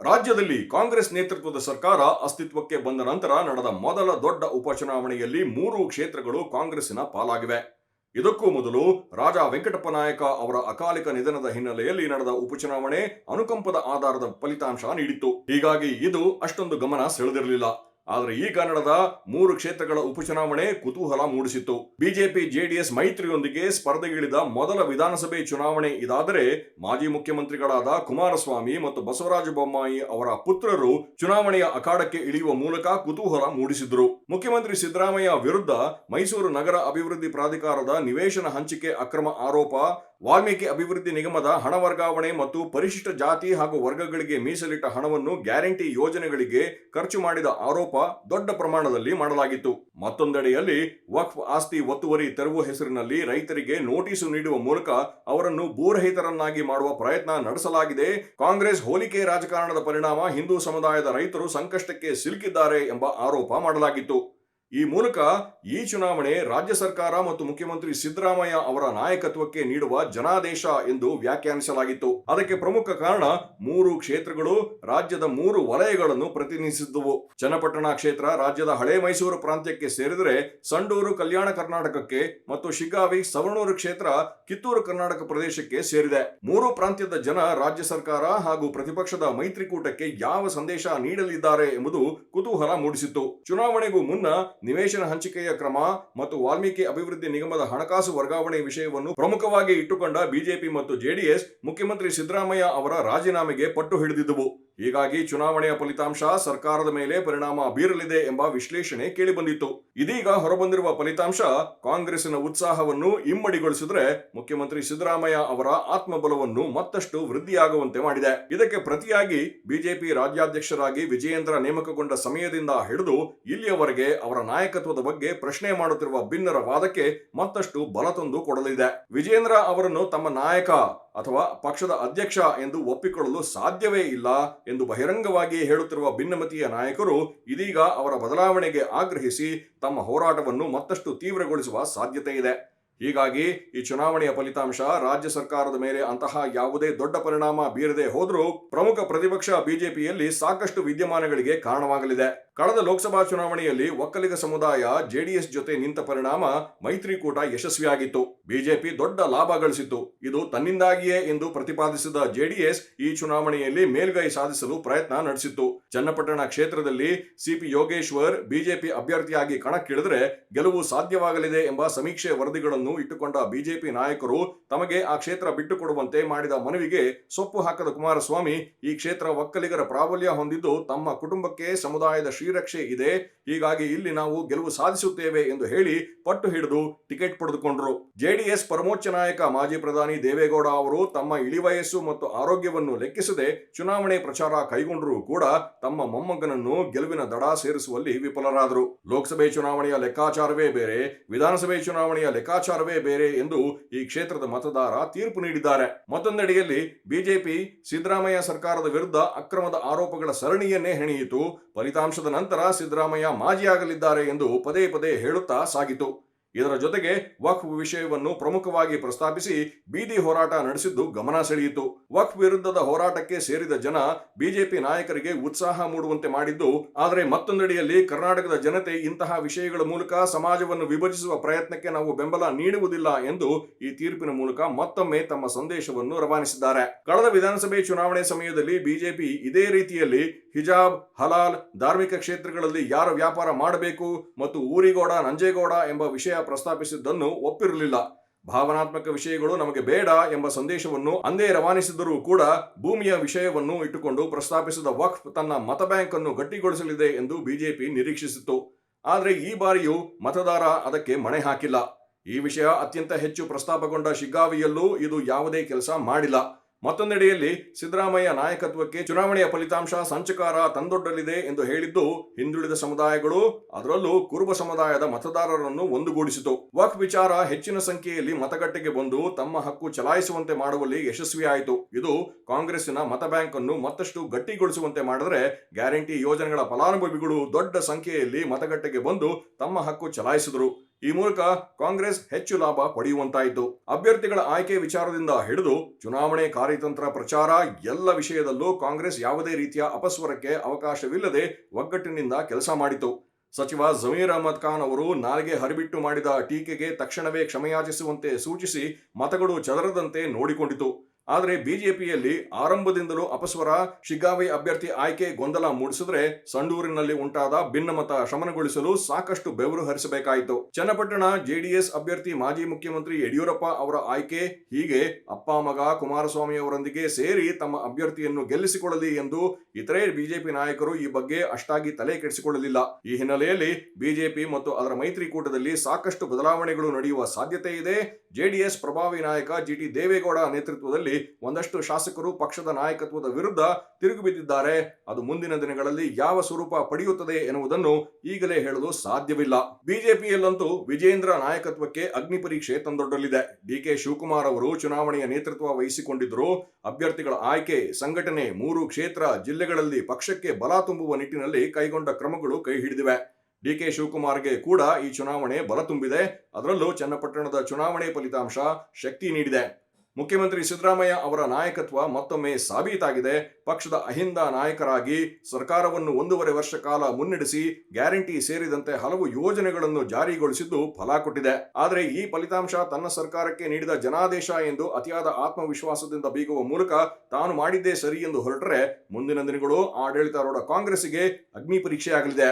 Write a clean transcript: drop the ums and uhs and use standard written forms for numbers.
ರಾಜ್ಯದಲ್ಲಿ ಕಾಂಗ್ರೆಸ್ ನೇತೃತ್ವದ ಸರ್ಕಾರ ಅಸ್ತಿತ್ವಕ್ಕೆ ಬಂದ ನಂತರ ನಡೆದ ಮೊದಲ ದೊಡ್ಡ ಉಪಚುನಾವಣೆಯಲ್ಲಿ 3 ಕ್ಷೇತ್ರಗಳು ಕಾಂಗ್ರೆಸ್ಸಿನ ಪಾಲಾಗಿವೆ. ಇದಕ್ಕೂ ಮೊದಲು ರಾಜ ವೆಂಕಟಪ್ಪ ನಾಯಕ ಅವರ ಅಕಾಲಿಕ ನಿಧನದ ಹಿನ್ನೆಲೆಯಲ್ಲಿ ನಡೆದ ಉಪಚುನಾವಣೆ ಅನುಕಂಪದ ಆಧಾರದ ಫಲಿತಾಂಶ ನೀಡಿತ್ತು. ಹೀಗಾಗಿ ಇದು ಅಷ್ಟೊಂದು ಗಮನ ಸೆಳೆದಿರಲಿಲ್ಲ. ಆದರೆ ಈಗ ನಡೆದ 3 ಕ್ಷೇತ್ರಗಳ ಉಪಚುನಾವಣೆ ಕುತೂಹಲ ಮೂಡಿಸಿತ್ತು. ಬಿಜೆಪಿ ಜೆಡಿಎಸ್ ಮೈತ್ರಿಯೊಂದಿಗೆ ಸ್ಪರ್ಧೆಗಿಳಿದ ಮೊದಲ ವಿಧಾನಸಭೆ ಚುನಾವಣೆ ಇದಾದರೆ ಮಾಜಿ ಮುಖ್ಯಮಂತ್ರಿಗಳಾದ ಕುಮಾರಸ್ವಾಮಿ ಮತ್ತು ಬಸವರಾಜ ಬೊಮ್ಮಾಯಿ ಅವರ ಪುತ್ರರು ಚುನಾವಣೆಯ ಅಖಾಡಕ್ಕೆ ಇಳಿಯುವ ಮೂಲಕ ಕುತೂಹಲ ಮೂಡಿಸಿದ್ರು. ಮುಖ್ಯಮಂತ್ರಿ ಸಿದ್ದರಾಮಯ್ಯ ವಿರುದ್ಧ ಮೈಸೂರು ನಗರ ಅಭಿವೃದ್ಧಿ ಪ್ರಾಧಿಕಾರದ ನಿವೇಶನ ಹಂಚಿಕೆ ಅಕ್ರಮ ಆರೋಪ, ವಾಲ್ಮೀಕಿ ಅಭಿವೃದ್ಧಿ ನಿಗಮದ ಹಣ ವರ್ಗಾವಣೆ ಮತ್ತು ಪರಿಶಿಷ್ಟ ಜಾತಿ ಹಾಗೂ ವರ್ಗಗಳಿಗೆ ಮೀಸಲಿಟ್ಟ ಹಣವನ್ನು ಗ್ಯಾರಂಟಿ ಯೋಜನೆಗಳಿಗೆ ಖರ್ಚು ಮಾಡಿದ ಆರೋಪ ದೊಡ್ಡ ಪ್ರಮಾಣದಲ್ಲಿ ಮಾಡಲಾಗಿತ್ತು. ಮತ್ತೊಂದೆಡೆಯಲ್ಲಿ ವಕ್ಫ್ ಆಸ್ತಿ ಒತ್ತುವರಿ ತೆರವು ಹೆಸರಿನಲ್ಲಿ ರೈತರಿಗೆ ನೋಟಿಸು ನೀಡುವ ಮೂಲಕ ಅವರನ್ನು ಭೂರಹಿತರನ್ನಾಗಿ ಮಾಡುವ ಪ್ರಯತ್ನ ನಡೆಸಲಾಗಿದೆ. ಕಾಂಗ್ರೆಸ್ ಹೋಲಿಕೆ ರಾಜಕಾರಣದ ಪರಿಣಾಮ ಹಿಂದೂ ಸಮುದಾಯದ ರೈತರು ಸಂಕಷ್ಟಕ್ಕೆ ಸಿಲುಕಿದ್ದಾರೆ ಎಂಬ ಆರೋಪ ಮಾಡಲಾಗಿತ್ತು. ಈ ಮೂಲಕ ಈ ಚುನಾವಣೆ ರಾಜ್ಯ ಸರ್ಕಾರ ಮತ್ತು ಮುಖ್ಯಮಂತ್ರಿ ಸಿದ್ದರಾಮಯ್ಯ ಅವರ ನಾಯಕತ್ವಕ್ಕೆ ನೀಡುವ ಜನಾದೇಶ ಎಂದು ವ್ಯಾಖ್ಯಾನಿಸಲಾಗಿತ್ತು. ಅದಕ್ಕೆ ಪ್ರಮುಖ ಕಾರಣ 3 ಕ್ಷೇತ್ರಗಳು ರಾಜ್ಯದ 3 ವಲಯಗಳನ್ನು ಪ್ರತಿನಿಧಿಸಿದ್ದವು. ಚನ್ನಪಟ್ಟಣ ಕ್ಷೇತ್ರ ರಾಜ್ಯದ ಹಳೆ ಮೈಸೂರು ಪ್ರಾಂತ್ಯಕ್ಕೆ ಸೇರಿದರೆ ಸಂಡೂರು ಕಲ್ಯಾಣ ಕರ್ನಾಟಕಕ್ಕೆ ಮತ್ತು ಶಿಗ್ಗಾವಿ ಸವಣೂರು ಕ್ಷೇತ್ರ ಕಿತ್ತೂರು ಕರ್ನಾಟಕ ಪ್ರದೇಶಕ್ಕೆ ಸೇರಿದೆ. 3 ಪ್ರಾಂತ್ಯದ ಜನ ರಾಜ್ಯ ಸರ್ಕಾರ ಹಾಗೂ ಪ್ರತಿಪಕ್ಷದ ಮೈತ್ರಿಕೂಟಕ್ಕೆ ಯಾವ ಸಂದೇಶ ನೀಡಲಿದ್ದಾರೆ ಎಂಬುದು ಕುತೂಹಲ ಮೂಡಿಸಿತ್ತು. ಚುನಾವಣೆಗೂ ಮುನ್ನ ನಿವೇಶನ ಹಂಚಿಕೆಯ ಕ್ರಮ ಮತ್ತು ವಾಲ್ಮೀಕಿ ಅಭಿವೃದ್ಧಿ ನಿಗಮದ ಹಣಕಾಸು ವರ್ಗಾವಣೆ ವಿಷಯವನ್ನು ಪ್ರಮುಖವಾಗಿ ಇಟ್ಟುಕೊಂಡ ಬಿಜೆಪಿ ಮತ್ತು ಜೆಡಿಎಸ್ ಮುಖ್ಯಮಂತ್ರಿ ಸಿದ್ದರಾಮಯ್ಯ ಅವರ ರಾಜೀನಾಮೆಗೆ ಪಟ್ಟು ಹಿಡಿದಿದ್ದವು. ಹೀಗಾಗಿ ಚುನಾವಣೆಯ ಫಲಿತಾಂಶ ಸರ್ಕಾರದ ಮೇಲೆ ಪರಿಣಾಮ ಬೀರಲಿದೆ ಎಂಬ ವಿಶ್ಲೇಷಣೆ ಕೇಳಿಬಂದಿತ್ತು. ಇದೀಗ ಹೊರಬಂದಿರುವ ಫಲಿತಾಂಶ ಕಾಂಗ್ರೆಸ್ಸಿನ ಉತ್ಸಾಹವನ್ನು ಇಮ್ಮಡಿಗೊಳಿಸಿದರೆ ಮುಖ್ಯಮಂತ್ರಿ ಸಿದ್ದರಾಮಯ್ಯ ಅವರ ಆತ್ಮಬಲವನ್ನು ಮತ್ತಷ್ಟು ವೃದ್ಧಿಯಾಗುವಂತೆ ಮಾಡಿದೆ. ಇದಕ್ಕೆ ಪ್ರತಿಯಾಗಿ ಬಿಜೆಪಿ ರಾಜ್ಯಾಧ್ಯಕ್ಷರಾಗಿ ವಿಜಯೇಂದ್ರ ನೇಮಕಗೊಂಡ ಸಮಯದಿಂದ ಹಿಡಿದು ಇಲ್ಲಿಯವರೆಗೆ ಅವರ ನಾಯಕತ್ವದ ಬಗ್ಗೆ ಪ್ರಶ್ನೆ ಮಾಡುತ್ತಿರುವ ಭಿನ್ನರ ವಾದಕ್ಕೆ ಮತ್ತಷ್ಟು ಬಲ ತಂದು ಕೊಡಲಿದೆ. ವಿಜಯೇಂದ್ರ ಅವರನ್ನು ತಮ್ಮ ನಾಯಕ ಅಥವಾ ಪಕ್ಷದ ಅಧ್ಯಕ್ಷ ಎಂದು ಒಪ್ಪಿಕೊಳ್ಳಲು ಸಾಧ್ಯವೇ ಇಲ್ಲ ಎಂದು ಬಹಿರಂಗವಾಗಿ ಹೇಳುತ್ತಿರುವ ಭಿನ್ನಮತೀಯ ನಾಯಕರು ಇದೀಗ ಅವರ ಬದಲಾವಣೆಗೆ ಆಗ್ರಹಿಸಿ ತಮ್ಮ ಹೋರಾಟವನ್ನು ಮತ್ತಷ್ಟು ತೀವ್ರಗೊಳಿಸುವ ಸಾಧ್ಯತೆ ಇದೆ. ಹೀಗಾಗಿ ಈ ಚುನಾವಣೆಯ ಫಲಿತಾಂಶ ರಾಜ್ಯ ಸರ್ಕಾರದ ಮೇಲೆ ಅಂತಹ ಯಾವುದೇ ದೊಡ್ಡ ಪರಿಣಾಮ ಬೀರದೆ ಹೋದರೂ ಪ್ರಮುಖ ಪ್ರತಿಪಕ್ಷ ಬಿಜೆಪಿಯಲ್ಲಿ ಸಾಕಷ್ಟು ವಿದ್ಯಮಾನಗಳಿಗೆ ಕಾರಣವಾಗಲಿದೆ. ಕಳೆದ ಲೋಕಸಭಾ ಚುನಾವಣೆಯಲ್ಲಿ ಒಕ್ಕಲಿಗ ಸಮುದಾಯ ಜೆಡಿಎಸ್ ಜೊತೆ ನಿಂತ ಪರಿಣಾಮ ಮೈತ್ರಿಕೂಟ ಯಶಸ್ವಿಯಾಗಿತ್ತು. ಬಿಜೆಪಿ ದೊಡ್ಡ ಲಾಭ ಗಳಿಸಿತ್ತು. ಇದು ತನ್ನಿಂದಾಗಿಯೇ ಎಂದು ಪ್ರತಿಪಾದಿಸಿದ ಜೆಡಿಎಸ್ ಈ ಚುನಾವಣೆಯಲ್ಲಿ ಮೇಲ್ಗೈ ಸಾಧಿಸಲು ಪ್ರಯತ್ನ ನಡೆಸಿತ್ತು. ಚನ್ನಪಟ್ಟಣ ಕ್ಷೇತ್ರದಲ್ಲಿ ಸಿಪಿ ಯೋಗೇಶ್ವರ್ ಬಿಜೆಪಿ ಅಭ್ಯರ್ಥಿಯಾಗಿ ಕಣಕ್ಕಿಳಿದರೆ ಗೆಲುವು ಸಾಧ್ಯವಾಗಲಿದೆ ಎಂಬ ಸಮೀಕ್ಷೆ ವರದಿಗಳನ್ನು ಇಟ್ಟುಕೊಂಡ ಬಿಜೆಪಿ ನಾಯಕರು ತಮಗೆ ಆ ಕ್ಷೇತ್ರ ಬಿಟ್ಟುಕೊಡುವಂತೆ ಮಾಡಿದ ಮನವಿಗೆ ಸೊಪ್ಪು ಹಾಕದ ಕುಮಾರಸ್ವಾಮಿ, ಈ ಕ್ಷೇತ್ರ ಒಕ್ಕಲಿಗರ ಪ್ರಾಬಲ್ಯ ಹೊಂದಿದ್ದು ತಮ್ಮ ಕುಟುಂಬಕ್ಕೆ ಸಮುದಾಯದ ಶ್ರೀರಕ್ಷೆ ಇದೆ, ಹೀಗಾಗಿ ಇಲ್ಲಿ ನಾವು ಗೆಲುವು ಸಾಧಿಸುತ್ತೇವೆ ಎಂದು ಹೇಳಿ ಪಟ್ಟು ಹಿಡಿದು ಟಿಕೆಟ್ ಪಡೆದುಕೊಂಡರು. ಜೆಡಿಎಸ್ ಪರಮೋಚ್ಚ ನಾಯಕ ಮಾಜಿ ಪ್ರಧಾನಿ ದೇವೇಗೌಡ ಅವರು ತಮ್ಮ ಇಳಿವಯಸ್ಸು ಮತ್ತು ಆರೋಗ್ಯವನ್ನು ಲೆಕ್ಕಿಸದೆ ಚುನಾವಣೆ ಪ್ರಚಾರ ಕೈಗೊಂಡರೂ ಕೂಡ ತಮ್ಮ ಮೊಮ್ಮಗನನ್ನು ಗೆಲುವಿನ ದಡ ಸೇರಿಸುವಲ್ಲಿ ವಿಫಲರಾದರು. ಲೋಕಸಭೆ ಚುನಾವಣೆಯ ಲೆಕ್ಕಾಚಾರವೇ ಬೇರೆ, ವಿಧಾನಸಭೆ ಚುನಾವಣೆಯ ಲೆಕ್ಕಾಚಾರವೇ ಬೇರೆ ಎಂದು ಈ ಕ್ಷೇತ್ರದ ಮತದಾರ ತೀರ್ಪು ನೀಡಿದ್ದಾರೆ. ಮತ್ತೊಂದೆಡೆಯಲ್ಲಿ ಬಿಜೆಪಿ ಸಿದ್ದರಾಮಯ್ಯ ಸರ್ಕಾರದ ವಿರುದ್ಧ ಅಕ್ರಮದ ಆರೋಪಗಳ ಸರಣಿಯನ್ನೇ ಹೆಣೆಯಿತು. ಫಲಿತಾಂಶದ ನಂತರ ಸಿದ್ದರಾಮಯ್ಯ ಮಾಜಿಯಾಗಲಿದ್ದಾರೆ ಎಂದು ಪದೇ ಪದೇ ಹೇಳುತ್ತಾ ಸಾಗಿತು. ಇದರ ಜೊತೆಗೆ ವಕ್ಫ್ ವಿಷಯವನ್ನು ಪ್ರಮುಖವಾಗಿ ಪ್ರಸ್ತಾಪಿಸಿ ಬೀದಿ ಹೋರಾಟ ನಡೆಸಿದ್ದು ಗಮನ ಸೆಳೆಯಿತು. ವಕ್ಫ್ ವಿರುದ್ಧದ ಹೋರಾಟಕ್ಕೆ ಸೇರಿದ ಜನ ಬಿಜೆಪಿ ನಾಯಕರಿಗೆ ಉತ್ಸಾಹ ಮೂಡುವಂತೆ ಮಾಡಿದ್ದು, ಆದರೆ ಮತ್ತೊಂದೆಡೆಯಲ್ಲಿ ಕರ್ನಾಟಕದ ಜನತೆ ಇಂತಹ ವಿಷಯಗಳ ಮೂಲಕ ಸಮಾಜವನ್ನು ವಿಭಜಿಸುವ ಪ್ರಯತ್ನಕ್ಕೆ ನಾವು ಬೆಂಬಲ ನೀಡುವುದಿಲ್ಲ ಎಂದು ಈ ತೀರ್ಪಿನ ಮೂಲಕ ಮತ್ತೊಮ್ಮೆ ತಮ್ಮ ಸಂದೇಶವನ್ನು ರವಾನಿಸಿದ್ದಾರೆ. ಕಳೆದ ವಿಧಾನಸಭೆ ಚುನಾವಣೆ ಸಮಯದಲ್ಲಿ ಬಿಜೆಪಿ ಇದೇ ರೀತಿಯಲ್ಲಿ ಹಿಜಾಬ್, ಹಲಾಲ್, ಧಾರ್ಮಿಕ ಕ್ಷೇತ್ರಗಳಲ್ಲಿ ಯಾರ ವ್ಯಾಪಾರ ಮಾಡಬೇಕು ಮತ್ತು ಊರಿಗೌಡ ನಂಜೇಗೌಡ ಎಂಬ ವಿಷಯ ಪ್ರಸ್ತಾಪಿಸಿದ್ದನ್ನು ಒಪ್ಪಿರಲಿಲ್ಲ. ಭಾವನಾತ್ಮಕ ವಿಷಯಗಳು ನಮಗೆ ಬೇಡ ಎಂಬ ಸಂದೇಶವನ್ನು ಅಂದೇ ರವಾನಿಸಿದರೂ ಕೂಡ ಭೂಮಿಯ ವಿಷಯವನ್ನು ಇಟ್ಟುಕೊಂಡು ಪ್ರಸ್ತಾಪಿಸಿದ ವಕ್ಫ್ ತನ್ನ ಮತ ಬ್ಯಾಂಕ್ ಅನ್ನು ಗಟ್ಟಿಗೊಳಿಸಲಿದೆ ಎಂದು ಬಿಜೆಪಿ ನಿರೀಕ್ಷಿಸಿತ್ತು. ಆದರೆ ಈ ಬಾರಿಯೂ ಮತದಾರ ಅದಕ್ಕೆ ಮಣೆ ಹಾಕಿಲ್ಲ. ಈ ವಿಷಯ ಅತ್ಯಂತ ಹೆಚ್ಚು ಪ್ರಸ್ತಾಪಗೊಂಡ ಶಿಗ್ಗಾವಿಯಲ್ಲೂ ಇದು ಯಾವುದೇ ಕೆಲಸ ಮಾಡಿಲ್ಲ. ಮತ್ತೊಂದೆಡೆಯಲ್ಲಿ ಸಿದ್ದರಾಮಯ್ಯ ನಾಯಕತ್ವಕ್ಕೆ ಚುನಾವಣೆಯ ಫಲಿತಾಂಶ ಸಂಚಕಾರ ತಂದೊಡ್ಡಲಿದೆ ಎಂದು ಹೇಳಿದ್ದು ಹಿಂದುಳಿದ ಸಮುದಾಯಗಳು, ಅದರಲ್ಲೂ ಕುರುಬ ಸಮುದಾಯದ ಮತದಾರರನ್ನು ಒಂದುಗೂಡಿಸಿತು. ವಕ್ಫ್ ವಿಚಾರ ಹೆಚ್ಚಿನ ಸಂಖ್ಯೆಯಲ್ಲಿ ಮತಗಟ್ಟೆಗೆ ಬಂದು ತಮ್ಮ ಹಕ್ಕು ಚಲಾಯಿಸುವಂತೆ ಮಾಡುವಲ್ಲಿ ಯಶಸ್ವಿಯಾಯಿತು. ಇದು ಕಾಂಗ್ರೆಸ್ಸಿನ ಮತ ಬ್ಯಾಂಕ್ ಅನ್ನು ಮತ್ತಷ್ಟು ಗಟ್ಟಿಗೊಳಿಸುವಂತೆ ಮಾಡಿದರೆ ಗ್ಯಾರಂಟಿ ಯೋಜನೆಗಳ ಫಲಾನುಭವಿಗಳು ದೊಡ್ಡ ಸಂಖ್ಯೆಯಲ್ಲಿ ಮತಗಟ್ಟೆಗೆ ಬಂದು ತಮ್ಮ ಹಕ್ಕು ಚಲಾಯಿಸಿದರು. ಈ ಮೂಲಕ ಕಾಂಗ್ರೆಸ್ ಹೆಚ್ಚು ಲಾಭ ಪಡೆಯುವಂತಾಯಿತು. ಅಭ್ಯರ್ಥಿಗಳ ಆಯ್ಕೆ ವಿಚಾರದಿಂದ ಹಿಡಿದು ಚುನಾವಣೆ ಕಾರ್ಯತಂತ್ರ ಪ್ರಚಾರ ಎಲ್ಲ ವಿಷಯದಲ್ಲೂ ಕಾಂಗ್ರೆಸ್ ಯಾವುದೇ ರೀತಿಯ ಅಪಸ್ವರಕ್ಕೆ ಅವಕಾಶವಿಲ್ಲದೆ ಒಗ್ಗಟ್ಟಿನಿಂದ ಕೆಲಸ ಮಾಡಿತು. ಸಚಿವ ಜಮೀರ್ ಅಹ್ಮದ್ ಖಾನ್ ಅವರು ನಾಲಿಗೆ ಹರಿಬಿಟ್ಟು ಮಾಡಿದ ಟೀಕೆಗೆ ತಕ್ಷಣವೇ ಕ್ಷಮೆಯಾಚಿಸುವಂತೆ ಸೂಚಿಸಿ ಮತಗಳು ಚದರದಂತೆ ನೋಡಿಕೊಂಡಿತು. ಆದರೆ ಬಿಜೆಪಿಯಲ್ಲಿ ಆರಂಭದಿಂದಲೂ ಅಪಸ್ವರ, ಶಿಗ್ಗಾವಿ ಅಭ್ಯರ್ಥಿ ಆಯ್ಕೆ ಗೊಂದಲ ಮೂಡಿಸಿದ್ರೆ ಸಂಡೂರಿನಲ್ಲಿ ಉಂಟಾದ ಭಿನ್ನಮತ ಶಮನಗೊಳಿಸಲು ಸಾಕಷ್ಟು ಬೆವರು ಹರಿಸಬೇಕಾಯಿತು. ಚನ್ನಪಟ್ಟಣ ಜೆಡಿಎಸ್ ಅಭ್ಯರ್ಥಿ ಮಾಜಿ ಮುಖ್ಯಮಂತ್ರಿ ಯಡಿಯೂರಪ್ಪ ಅವರ ಆಯ್ಕೆ ಹೀಗೆ ಅಪ್ಪ ಮಗ ಕುಮಾರಸ್ವಾಮಿ ಅವರೊಂದಿಗೆ ಸೇರಿ ತಮ್ಮ ಅಭ್ಯರ್ಥಿಯನ್ನು ಗೆಲ್ಲಿಸಿಕೊಳ್ಳಲಿ ಎಂದು ಇತರೆ ಬಿಜೆಪಿ ನಾಯಕರು ಈ ಬಗ್ಗೆ ಅಷ್ಟಾಗಿ ತಲೆ ಕೆಡಿಸಿಕೊಳ್ಳಲಿಲ್ಲ. ಈ ಹಿನ್ನೆಲೆಯಲ್ಲಿ ಬಿಜೆಪಿ ಮತ್ತು ಅದರ ಮೈತ್ರಿಕೂಟದಲ್ಲಿ ಸಾಕಷ್ಟು ಬದಲಾವಣೆಗಳು ನಡೆಯುವ ಸಾಧ್ಯತೆ ಇದೆ. ಜೆಡಿಎಸ್ ಪ್ರಭಾವಿ ನಾಯಕ ಜಿಟಿ ದೇವೇಗೌಡ ನೇತೃತ್ವದಲ್ಲಿ ಒಂದಷ್ಟು ಶಾಸಕರು ಪಕ್ಷದ ನಾಯಕತ್ವದ ವಿರುದ್ಧ ತಿರುಗಿ ಬಿದ್ದಿದ್ದಾರೆ. ಅದು ಮುಂದಿನ ದಿನಗಳಲ್ಲಿ ಯಾವ ಸ್ವರೂಪ ಪಡೆಯುತ್ತದೆ ಎನ್ನುವುದನ್ನು ಈಗಲೇ ಹೇಳಲು ಸಾಧ್ಯವಿಲ್ಲ. ಬಿಜೆಪಿಯಲ್ಲಂತೂ ವಿಜೇಂದ್ರ ನಾಯಕತ್ವಕ್ಕೆ ಅಗ್ನಿ ಪರೀಕ್ಷೆ ತಂದೊಡ್ಡಲಿದೆ. ಡಿಕೆ ಶಿವಕುಮಾರ್ ಅವರು ಚುನಾವಣೆಯ ನೇತೃತ್ವ ವಹಿಸಿಕೊಂಡಿದ್ದರು. ಅಭ್ಯರ್ಥಿಗಳ ಆಯ್ಕೆ, ಸಂಘಟನೆ, 3 ಕ್ಷೇತ್ರ ಜಿಲ್ಲೆಗಳಲ್ಲಿ ಪಕ್ಷಕ್ಕೆ ಬಲ ತುಂಬುವ ನಿಟ್ಟಿನಲ್ಲಿ ಕೈಗೊಂಡ ಕ್ರಮಗಳು ಕೈ ಹಿಡಿದಿವೆ. ಡಿಕೆ ಶಿವಕುಮಾರ್ಗೆ ಕೂಡ ಈ ಚುನಾವಣೆ ಬಲ ತುಂಬಿದೆ. ಅದರಲ್ಲೂ ಚನ್ನಪಟ್ಟಣದ ಚುನಾವಣೆ ಫಲಿತಾಂಶ ಶಕ್ತಿ ನೀಡಿದೆ. ಮುಖ್ಯಮಂತ್ರಿ ಸಿದ್ದರಾಮಯ್ಯ ಅವರ ನಾಯಕತ್ವ ಮತ್ತೊಮ್ಮೆ ಸಾಬೀತಾಗಿದೆ. ಪಕ್ಷದ ಅಹಿಂದ ನಾಯಕರಾಗಿ ಸರ್ಕಾರವನ್ನು 1.5 ವರ್ಷ ಕಾಲ ಮುನ್ನಡೆಸಿ ಗ್ಯಾರಂಟಿ ಸೇರಿದಂತೆ ಹಲವು ಯೋಜನೆಗಳನ್ನು ಜಾರಿಗೊಳಿಸಿದ್ದು ಫಲ ಕೊಟ್ಟಿದೆ. ಆದರೆ ಈ ಫಲಿತಾಂಶ ತನ್ನ ಸರ್ಕಾರಕ್ಕೆ ನೀಡಿದ ಜನಾದೇಶ ಎಂದು ಅತಿಯಾದ ಆತ್ಮವಿಶ್ವಾಸದಿಂದ ಬೀಗುವ ಮೂಲಕ ತಾನು ಮಾಡಿದ್ದೇ ಸರಿ ಎಂದು ಹೊರಟರೆ ಮುಂದಿನ ದಿನಗಳು ಆಡಳಿತಾರೂಢ ಕಾಂಗ್ರೆಸ್ಸಿಗೆ ಅಗ್ನಿ ಪರೀಕ್ಷೆಯಾಗಲಿದೆ.